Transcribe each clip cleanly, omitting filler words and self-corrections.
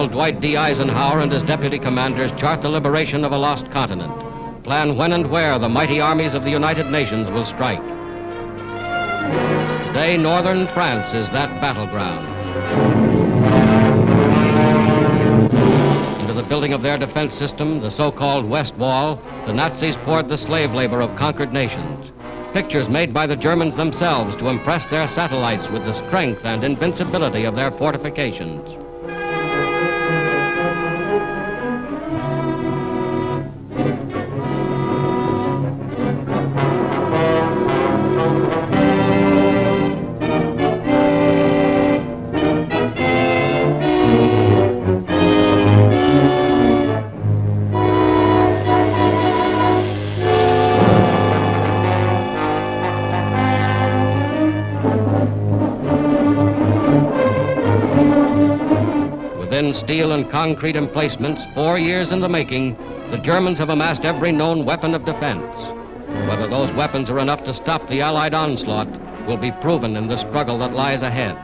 General Dwight D. Eisenhower and his deputy commanders chart the liberation of a lost continent, plan when and where the mighty armies of the United Nations will strike. Today, northern France is that battleground. Into the building of their defense system, the so-called West Wall, the Nazis poured the slave labor of conquered nations. Pictures made by the Germans themselves to impress their satellites with the strength and invincibility of their fortifications. Within steel and concrete emplacements, 4 years in the making, the Germans have amassed every known weapon of defense. Whether those weapons are enough to stop the Allied onslaught will be proven in the struggle that lies ahead.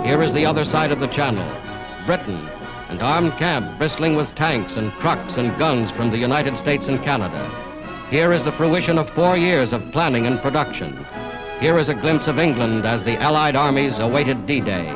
Here is the other side of the Channel, Britain, an armed camp bristling with tanks and trucks and guns from the United States and Canada. Here is the fruition of 4 years of planning and production. Here is a glimpse of England as the Allied armies awaited D-Day.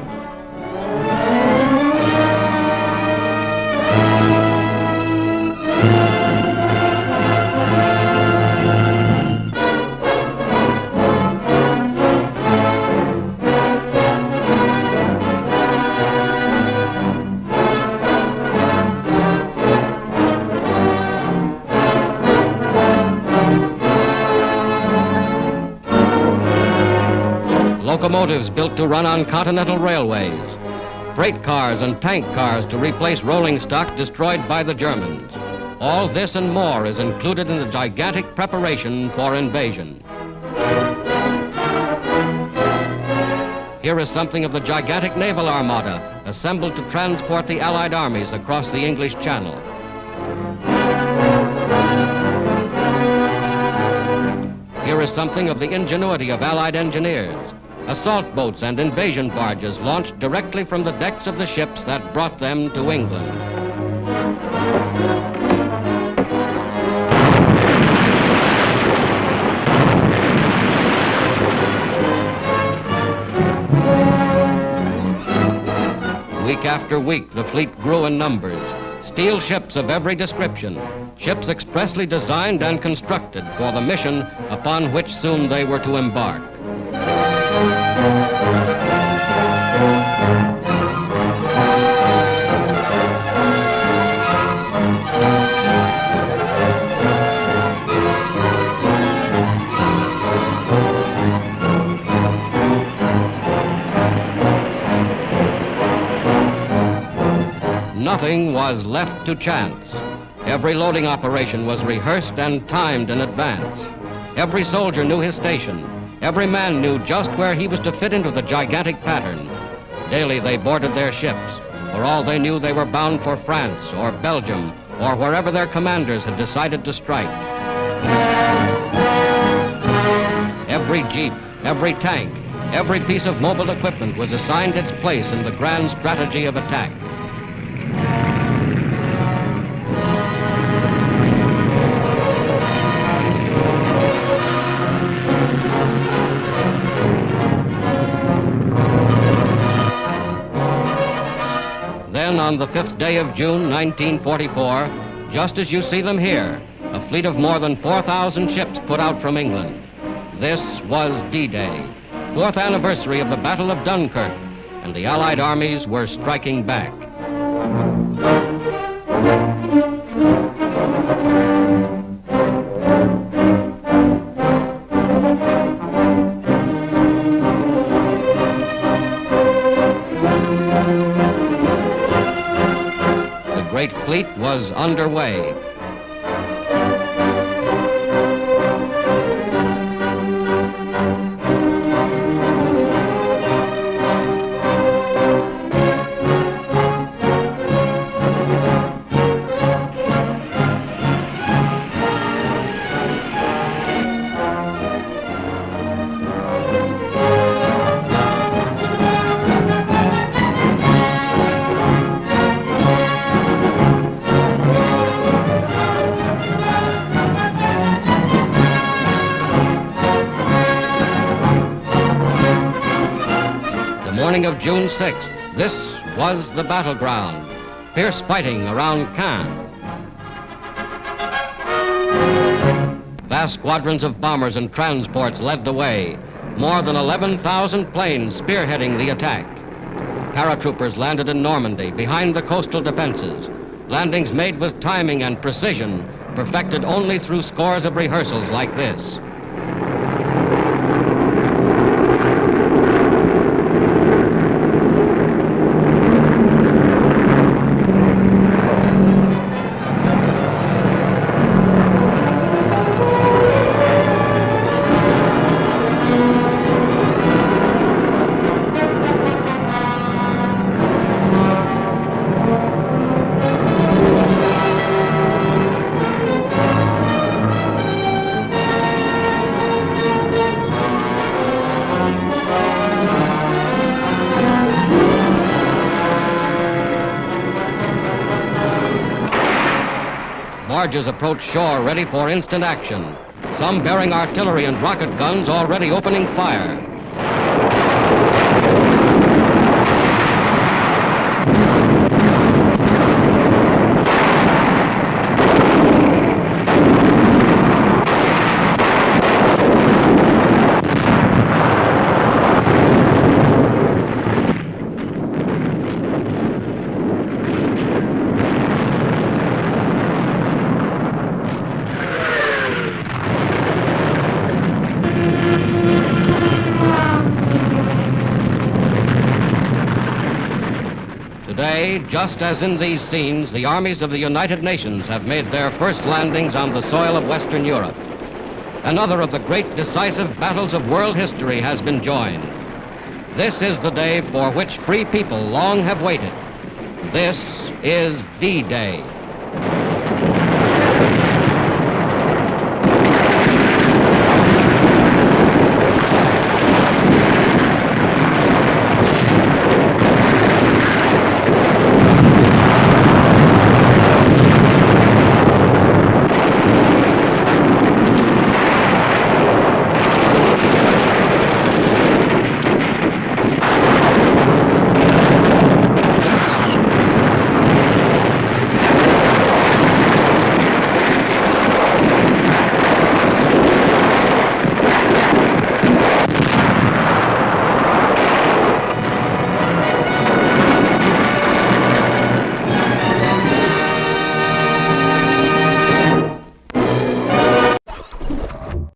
Locomotives built to run on continental railways, freight cars and tank cars to replace rolling stock destroyed by the Germans. All this and more is included in the gigantic preparation for invasion. Here is something of the gigantic naval armada assembled to transport the Allied armies across the English Channel. Here is something of the ingenuity of Allied engineers. Assault boats and invasion barges launched directly from the decks of the ships that brought them to England. Week after week, the fleet grew in numbers. Steel ships of every description, ships expressly designed and constructed for the mission upon which soon they were to embark. Nothing was left to chance. Every loading operation was rehearsed and timed in advance. Every soldier knew his station. Every man knew just where he was to fit into the gigantic pattern. Daily they boarded their ships. For all they knew, they were bound for France or Belgium or wherever their commanders had decided to strike. Every jeep, every tank, every piece of mobile equipment was assigned its place in the grand strategy of attack. Then on the 5th day of June, 1944, just as you see them here, a fleet of more than 4,000 ships put out from England. This was D-Day, 4th anniversary of the Battle of Dunkirk, and the Allied armies were striking back. The great fleet was underway. of June 6th, this was the battleground. Fierce fighting around Caen. Vast squadrons of bombers and transports led the way. More than 11,000 planes spearheading the attack. Paratroopers landed in Normandy behind the coastal defenses. Landings made with timing and precision, perfected only through scores of rehearsals like this. Barges approach shore ready for instant action. Some bearing artillery and rocket guns already opening fire. Today, just as in these scenes, the armies of the United Nations have made their first landings on the soil of Western Europe. Another of the great decisive battles of world history has been joined. This is the day for which free people long have waited. This is D-Day.